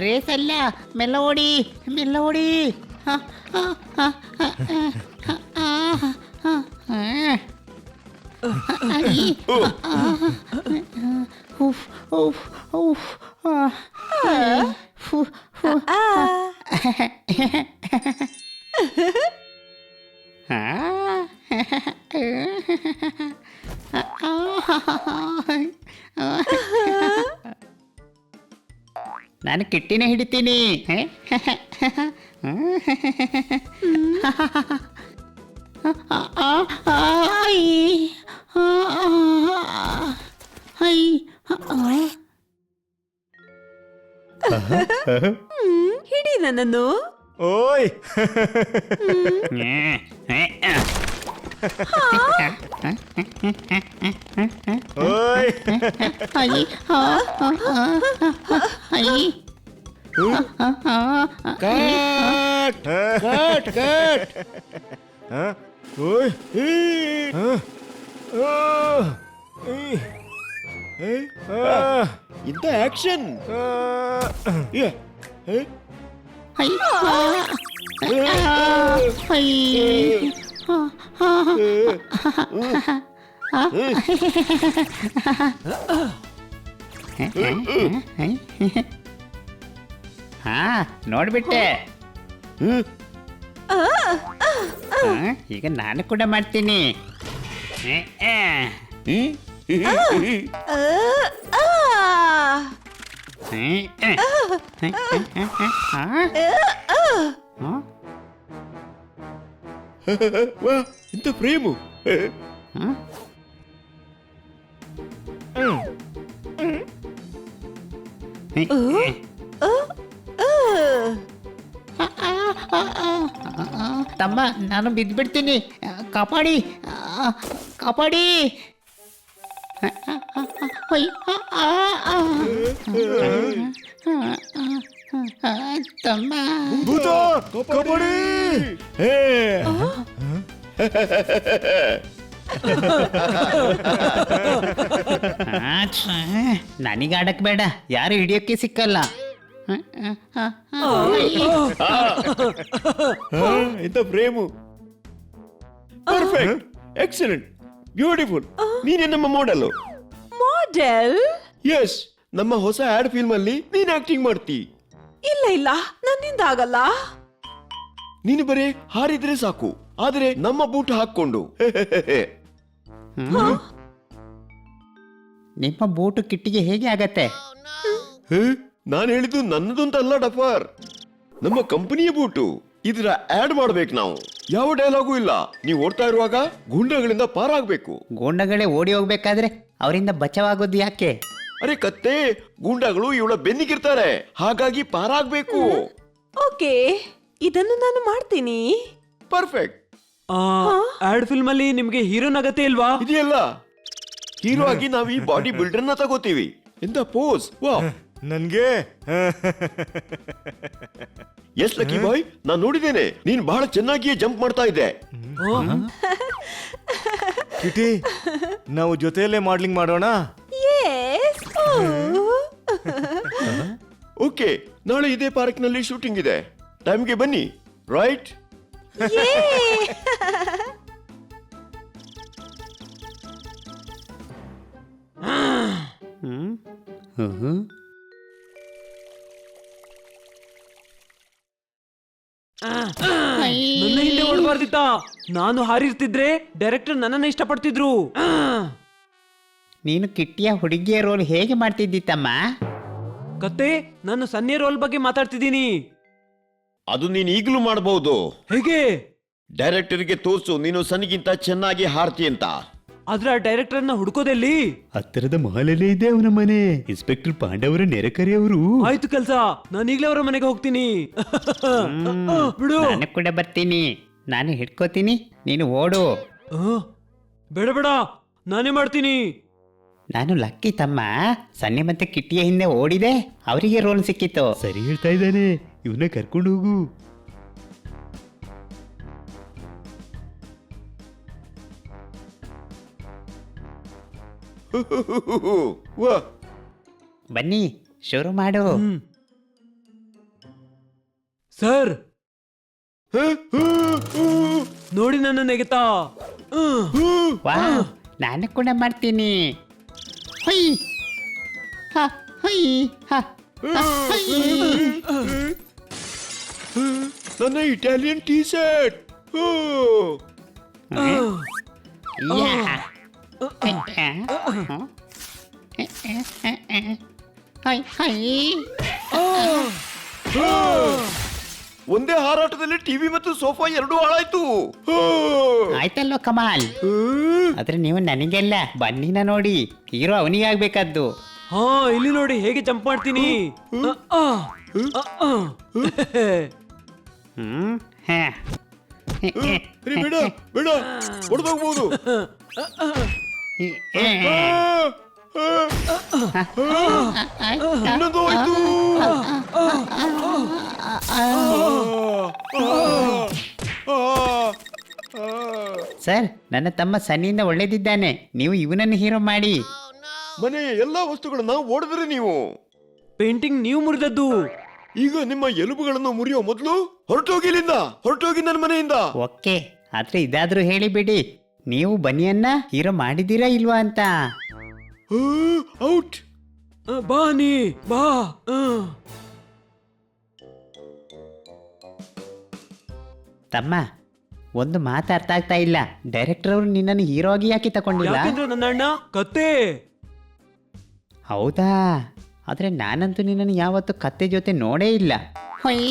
Race ಅಲ್ಲ, ಮೆಲ್ಲೋಡಿ ಮೆಲ್ಲೋಡಿ. ನಾನು ಕಿಟ್ಟಿನೇ ಹಿಡಿತೀನಿ. ಹಿಡಿ ನನ್ನನ್ನು. ಓಯ್ ಓಯ್ ಕಟ್ ಕಟ್ ಕಟ್. ಓಯ್ ಇಂಥ ಆಕ್ಷನ್. ನೋಡ್ಬಿಟ್ಟೆ. ಈಗ ನಾನು ಕೂಡ ಮಾಡ್ತೀನಿ. ಇಂಥ ಪ್ರೇಮು. ತಮ್ಮ, ನಾನು ಬಿದ್ದುಬಿಡ್ತೀನಿ. ಕಾಪಾಡಿ ಕಾಪಾಡಿ. ತಮ್ಮ, ಭೂತ ಕಾಪಾಡಿ. ನನಗೆ ಆಡಕ್ ಬೇಡ, ಯಾರು ಹಿಡಿಯೋಕ್ಕೆ ಸಿಕ್ಕಲ್ಲ. ಇಂಥ ಪ್ರೇಮು. Perfect, excellent, beautiful. ನೀನೇ ನಮ್ಮ ಮಾಡೆಲ್. ಮಾಡೆಲ್? ಎಸ್, ನಮ್ಮ ಹೊಸ ಆಡ್ ಫಿಲ್ಮ್ ಅಲ್ಲಿ ನೀನ್ ಆಕ್ಟಿಂಗ್ ಮಾಡ್ತಿ. ಇಲ್ಲ ಇಲ್ಲ, ನನ್ನಿಂದ ಆಗಲ್ಲ. ನೀನು ಬರೀ ಹಾರಿದ್ರೆ ಸಾಕು, ಆದ್ರೆ ನಮ್ಮ ಬೂಟ್ ಹಾಕೊಂಡು. ನಿಮ್ಮ ಬೂಟು ಕಿಟ್ಟಿಗೆ ಹೇಗೆ ಆಗತ್ತೆ? ನಾನು ಹೇಳಿದ್ದು ನನ್ನದು ಅಂತ ಅಲ್ಲ ಡಫರ್, ನಮ್ಮ ಕಂಪನಿಯ ಬೂಟು. ಇದರ ಆಡ್ ಮಾಡ್ಬೇಕು ನಾವು. ಯಾವ ಡೈಲಾಗು ಇಲ್ಲ. ನೀವು ಓಡ್ತಾ ಇರುವಾಗ ಗೂಂಡಗಳಿಂದ ಪಾರಾಗ್ಬೇಕು. ಗೂಂಡಗಳೇ ಓಡಿ ಹೋಗ್ಬೇಕಾದ್ರೆ ಅವರಿಂದ ಬಚಾವಾಗೋದು ಯಾಕೆ? ಅರೆ ಕತ್ತೆ, ಗೂಂಡಗಳು ಇವಳ ಬೆನ್ನಿಗಿರ್ತಾರೆ, ಹಾಗಾಗಿ ಪಾರಾಗ್ಬೇಕು. ಓಕೆ, ಇದನ್ನು ನಾನು ಮಾಡ್ತೀನಿ. ಪರ್ಫೆಕ್ಟ್. ಆಡ್ ಫಿಲ್ಮ್ ಅಲ್ಲಿ ನಿಮ್ಗೆ ಹೀರೋನ್ ಅಗತ್ಯ ಇಲ್ವಾ? ಇದೆಯಲ್ಲ, ಹೀರೋ ಆಗಿ ನಾವು ಈ ಬಾಡಿ ಬಿಲ್ಡರ್ ನ ತಗೋತೀವಿ. ಎಂತ ಪೋಸ್! ವಾ, ನನ್ಗೆ ಎಸ್ ಲಕ್ಕಿ ಬಾಯ್, ನಾನು ನೋಡಿದ್ದೇನೆ, ನೀನ್ ಬಹಳ ಚೆನ್ನಾಗಿಯೇ ಜಂಪ್ ಮಾಡ್ತಾ ಇದ್ದೆ. ಕಿಟಿ, ನಾವು ಜೊತೆಯಲ್ಲೇ ಮಾಡ್ಲಿಂಗ್ ಮಾಡೋಣ. ಓಕೆ, ನಾಳೆ ಇದೇ ಪಾರ್ಕ್ ನಲ್ಲಿ ಶೂಟಿಂಗ್ ಇದೆ. ಟೈಮ್ಗೆ ಬನ್ನಿ, ರೈಟ್? ನನ್ನ ಹಿಂದೆ ಓಡಬಾರ್ದಿತ್ತ. ನಾನು ಹಾರಿರ್ತಿದ್ರೆ ಡೈರೆಕ್ಟರ್ ನನ್ನನ್ನ ಇಷ್ಟಪಡ್ತಿದ್ರು. ನೀನು ಕಿಟ್ಟಿಯ ಹುಡುಗಿಯ ರೋಲ್ ಹೇಗೆ ಮಾಡ್ತಿದ್ದಿತ್ತಮ್ಮ? ಕತ್ತೆ, ನಾನು ಸನ್ನಿ ರೋಲ್ ಬಗ್ಗೆ ಮಾತಾಡ್ತಿದ್ದೀನಿ. ಅದು ನೀನ್ ಈಗಲೂ ಮಾಡಬಹುದು. ಹೇಗೆ? ಡೈರೆಕ್ಟರ್ಗೆ ತೋರ್ಸು ನೀನು ಸನ್ನಿಗಿಂತ ಚೆನ್ನಾಗಿ ಹಾರ್ತಿ ಅಂತ. ಆದ್ರೆ ಆ ಡೈರೆಕ್ಟರ್ನ ಹುಡುಕೋದೆಲ್ಲಿ? ಹತ್ತಿರದ ಮಹಲಲ್ಲೇ ಇದೆ ಅವನ ಮನೆ. ಇನ್ಸ್ಪೆಕ್ಟರ್ ಪಾಂಡವರ ನೆರೆಕರೆಯವರು. ಆಯ್ತು ಕೆಲ್ಸ, ನಾನು ಈಗಲೇ ಅವರ ಮನೆಗೆ ಹೋಗ್ತೀನಿ. ಬಿಡು. ನಾನು ಕೂಡ ಬರ್ತೀನಿ. ನಾನು ಹಿಡ್ಕೋತೀನಿ, ನೀನು ಓಡು. ಬೇಡ ಬೇಡ, ನಾನೇ ಮಾಡ್ತೀನಿ. ನಾನು ಲಕ್ಕಿ ತಮ್ಮ. ಸನ್ನೆ ಮತ್ತೆ ಕಿಟ್ಟಿಯ ಹಿಂದೆ ಓಡಿದೆ, ಅವರಿಗೆ ರೋಲ್ ಸಿಕ್ಕಿತ್ತು. ಸರಿ ಹೇಳ್ತಾ ಇದ್ದಾನೆ, ಇವನ್ನ ಕರ್ಕೊಂಡು ಹೋಗು. ವಾ ಬನ್ನಿ ಶುರು ಮಾಡು. ಸರ್ ನೋಡಿ ನನ್ನ ನೆಗೆತ. ವಾ ನಾನು ಕೂಡ ಮಾಡ್ತೀನಿ. ಹೊಯ್ ಹ ಹೊಯ್ ಹ ಹೊಯ್. ನನ್ನ ಇಟಾಲಿಯನ್ ಟೀ ಶರ್ಟ್. ಯಾ. ಹೊಯ್ ಹೊಯ್. ಒಂದೇ ಹಾರಾಟದಲ್ಲಿ ಟಿವಿ ಮತ್ತು ಸೋಫಾ ಎರಡೂ ಹಾಳಾಯ್ತು. ಆಯ್ತಲ್ಲೋ ಕಮಾಲ್. ಆದ್ರೆ ನೀವು ನನಗೆಲ್ಲ ಬನ್ನಿನ ನೋಡಿ, ಹೀರೋ ಅವನಿಗೆ ಆಗ್ಬೇಕಾದ್ದು. ಹಾ ಇಲ್ಲಿ ನೋಡಿ ಹೇಗೆ ಜಂಪ್ ಮಾಡ್ತೀನಿ. ಹ. ಅರೆ ಬೇಡ ಬೇಡ, ಹೊಡೆದೋಗ್ಬೋದು. ಇನ್ನೊಂದು ಹೋಯ್ತು. ಸರ್, ನನ್ನ ತಮ್ಮ ಸನ್ನಿಯಿಂದ ಒಳ್ಳೇದಿದ್ದಾನೆ, ನೀವು ಇವನನ್ನು ಹೀರೋ ಮಾಡಿ. ಮನೆಯ ಎಲ್ಲಾ ವಸ್ತುಗಳನ್ನ ಓಡಿದ್ರೆ ನೀವು ಪೇಂಟಿಂಗ್ ನೀವು ಮುರಿದದ್ದು. ಈಗ ನಿಮ್ಮ ಎಲುಬುಗಳನ್ನು ಮುರಿಯೋ ಮೊದಲು ಹೊರಟೋಗಿ ಇಲ್ಲಿಂದ, ಹೊರಟೋಗಿ ನನ್ನ ಮನೆಯಿಂದ. ಓಕೆ, ಆದ್ರೆ ಇದಾದ್ರೂ ಹೇಳಿಬಿಡಿ, ನೀವು ಬನ್ನಿಯನ್ನ ಹೀರೋ ಮಾಡಿದ್ದೀರಾ ಇಲ್ವಾ ಅಂತ. ಔಟ್. ಬಾ ನೀ ಬಾ. ತಮ್ಮ, ಒಂದು ಮಾತು ಅರ್ಥ ಆಗ್ತಾ ಇಲ್ಲ. ಡೈರೆಕ್ಟರ್ ಅವರು ನಿನ್ನನ್ನು ಹೀರೋ ಆಗಿ ಯಾಕೆ ತಗೊಂಡಿಲ್ಲ? ಯಾಕೆಂದ್ರೆ ನನ್ನ ಅಣ್ಣ ಕತೆ. ಹೌದಾ? ಆದ್ರೆ ನಾನಂತೂ ನಿನ್ನನ್ನು ಯಾವತ್ತು ಕತ್ತೆ ಜೊತೆ ನೋಡೇ ಇಲ್ಲ. ಹೊಯ್.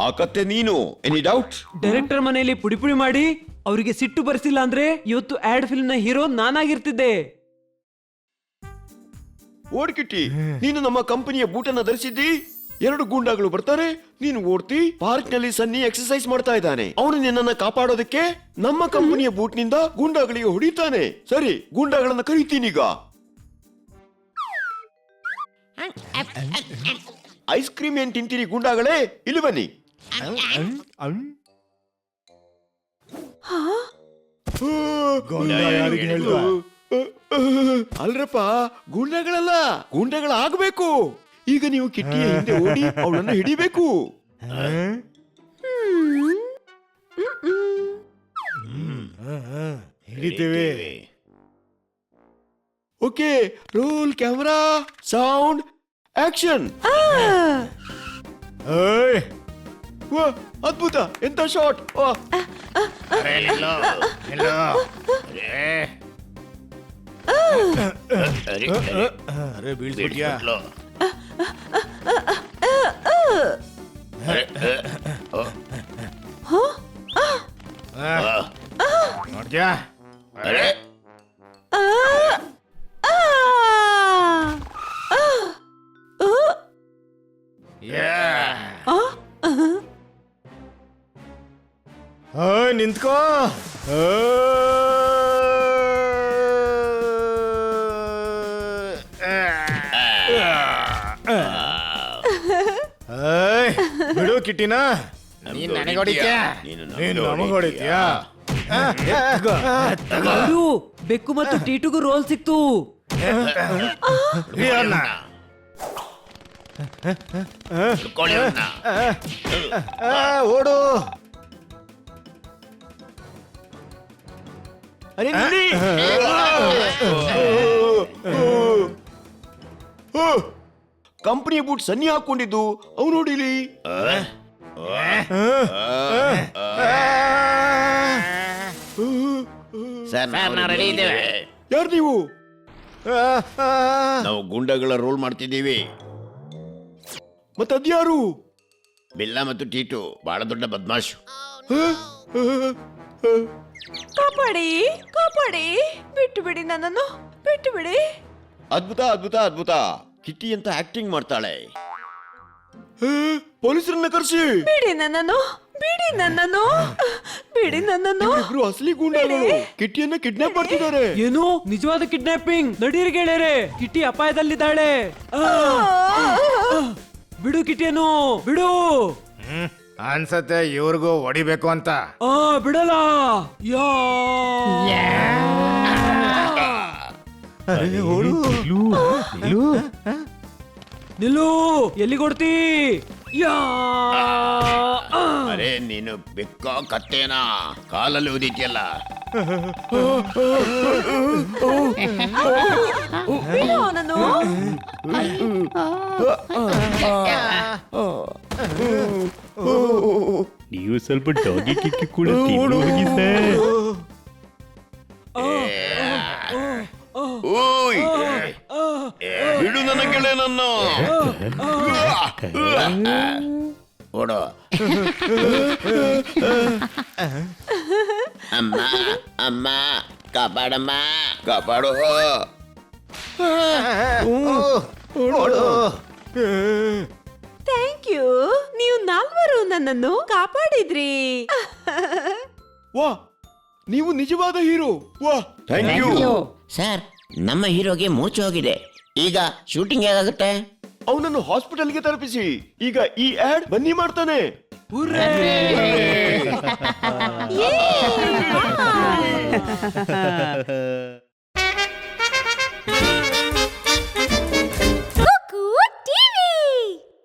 ಆ ಕತ್ತೆ ನೀನು, ಎನಿ ಡೌಟ್? ಡೈರೆಕ್ಟರ್ ಮನೆಯಲ್ಲಿ ಪುಡಿ ಪುಡಿ ಮಾಡಿ ಅವರಿಗೆ ಸಿಟ್ಟು ಬರೆಸಿಲ್ಲ ಅಂದ್ರೆ ಇವತ್ತು ಆಡ್ ಫಿಲ್ಮ್ ನ ಹೀರೋ ನಾನಾಗಿರ್ತಿದ್ದೆ. ಓಡ್ಕಿಟ್ಟಿ, ನೀನು ನಮ್ಮ ಕಂಪನಿಯ ಬೂಟನ್ನ ಧರಿಸಿದ್ದಿ. ಎರಡು ಗೂಂಡಾಗಳು ಬರ್ತಾರೆ, ನೀನು ಓಡ್ತಿ. ಪಾರ್ಕ್ ನಲ್ಲಿ ಸನ್ನಿ ಎಕ್ಸರ್ಸೈಸ್ ಮಾಡ್ತಾ ಇದ್ದಾನೆ. ಅವನು ನಿನ್ನನ್ನ ಕಾಪಾಡೋದಕ್ಕೆ ನಮ್ಮ ಕಂಪನಿಯ ಬೂಟ್ನಿಂದ ಗೂಂಡಾಗಳಿಗೆ ಹೊಡಿತಾನೆ. ಸರಿ, ಗೂಂಡಾಗಳನ್ನ ಕರೀತೀನೀಗ. ಐಸ್ ಕ್ರೀಮ್ ಏನ್ ತಿಂತೀರಿ ಗೂಂಡಾಗಳೇ? ಇಲ್ಲಿ ಬನ್ನಿ. ಅಲ್ರಪ್ಪ, ಗೂಂಡಾಗಳಲ್ಲ, ಗೂಂಡಾಗಳಾಗಬೇಕು. ಈಗ ನೀವು ಕಿಟ್ಟಿಯ ಹಿಂದೆ ಓಡಿ ಅವಳನ್ನು ಹಿಡಿಬೇಕು. ಹಿಡಿತೇವೆ. Okay, roll camera, sound, action. ವಾ, ಅದ್ಭುತ, ಎಂತ ಶಾಟ್. ಅರೆ ಬೀಳ್ಸ್ಬಿಟ್ಯಾ? ನೋಡ್ದ್ಯಾ? ನಿಂತ್ಕೋ. ಬಿಡು ಕಿಟ್ಟಿನ. ನೀನ್ ನನಗೆ ಹೊಡಿತ್ಯಾ? ನೀನು ನಮಗ್ ಹೊಡಿತ್ಯಾ? ಅದು ಬೆಕ್ಕು ಮತ್ತು ಟೀಟುಗೂ ರೋಲ್ ಸಿಕ್ತು. ಓಡು. ಅರೆ ಕಂಪನಿಯ ಬೂಟ್ ಸನ್ನಿ ಹಾಕೊಂಡಿದ್ದು ಅವನು ನೋಡಿಲಿ. ಯಾರು ನೀವು? ನಾವು ಗುಂಡಗಳ ರೋಲ್ ಮಾಡ್ತಿದ್ದೀವಿ. ಮತ್ತದ್ಯಾರು? ಬಿಲ್ಲ ಮತ್ತು ಟೀಟು ಬಹಳ ದೊಡ್ಡ ಬದ್ಮಾಶ್. ಕಾಪಾಡಿ ಕಾಪಾಡಿ, ಬಿಟ್ಟು ಬಿಡಿ ನನ್ನನ್ನು, ಬಿಟ್ಟು ಬಿಡಿ. ಅದ್ಭುತ ಅದ್ಭುತ ಅದ್ಭುತ. ಕಿಟ್ಟಿ ಅಂತ ಆಕ್ಟಿಂಗ್ ಮಾಡ್ತಾಳೆ. ಪೊಲೀಸರನ್ನ ಕರೆಸಿ. ಬಿಡಿ ನನ್ನನ್ನು, ಬಿಡಿ ನನ್ನನ್ನು, ಬಿಡಿ ನನ್ನನ್ನು. ಇಬ್ರು ಅಸಲಿ ಗೂಂಡಾಗಳು ಕಿಟ್ಟಿಯನ್ನ ಕಿಡ್ನಾಪ್ ಮಾಡ್ತಿದ್ದಾರೆ. ಏನು ನಿಜವಾದ ಕಿಡ್ನಾಪಿಂಗ್? ನಡೀರಿ ಗೆಳೆಯರೆ, ಕಿಟ್ಟಿ ಅಪಾಯದಲ್ಲಿದ್ದಾಳೆ. ಬಿಡು ಕಿಟ್ಟಿಯನ್ನು, ಬಿಡು. ಅನ್ಸತ್ತೆ ಇವ್ರಿಗೂ ಹೊಡಿಬೇಕು ಅಂತ. ಬಿಡಲ್ಲ. ಯಾ ನಿಲ್ಲು ಎಲ್ಲಿ ಕೊಡ್ತಿ ಯಾ ಅರೆ ನೀನು ಬೆಕ್ಕೋ ಕತ್ತೇನಾ ಕಾಲಲ್ಲಿ ಊದಿದ್ಯಲ್ಲ. ಬಿಡು ಅವನನ್ನು. ನೀವು ಸ್ವಲ್ಪ ಡಾಗಿ ಕಿಕ್ಕಿ ಕೂಡ ತಿಂದು ಹೋಗಿ ಸರ್. ಓಯ್ ಬಿಡು ನನ್ನ ಗೆಳೆಯನನ್ನು. ಓಡೋ. ಅಮ್ಮ ಅಮ್ಮ ಕಾಪಾಡಮ್ಮ ಕಾಪಾಡೋ. Thank you. ನೀವು ನಾಲ್ವರು ನನ್ನನ್ನು ಕಾಪಾಡಿದ್ರಿ. ವಾ ನೀವು ನಿಜವಾದ ಹೀರೋ. ವಾ ಥ್ಯಾಂಕ್ ಯು. ಸರ್ ನಮ್ಮ ಹೀರೋಗೆ ಮೂಚು ಹೋಗಿದೆ, ಈಗ ಶೂಟಿಂಗ್ ಹೇಗಾಗುತ್ತೆ? ಅವನನ್ನು ಹಾಸ್ಪಿಟಲ್ಗೆ ತಲುಪಿಸಿ. ಈಗ ಈ ಆಡ್ ಬನ್ನಿ ಮಾಡ್ತಾನೆ. Yay!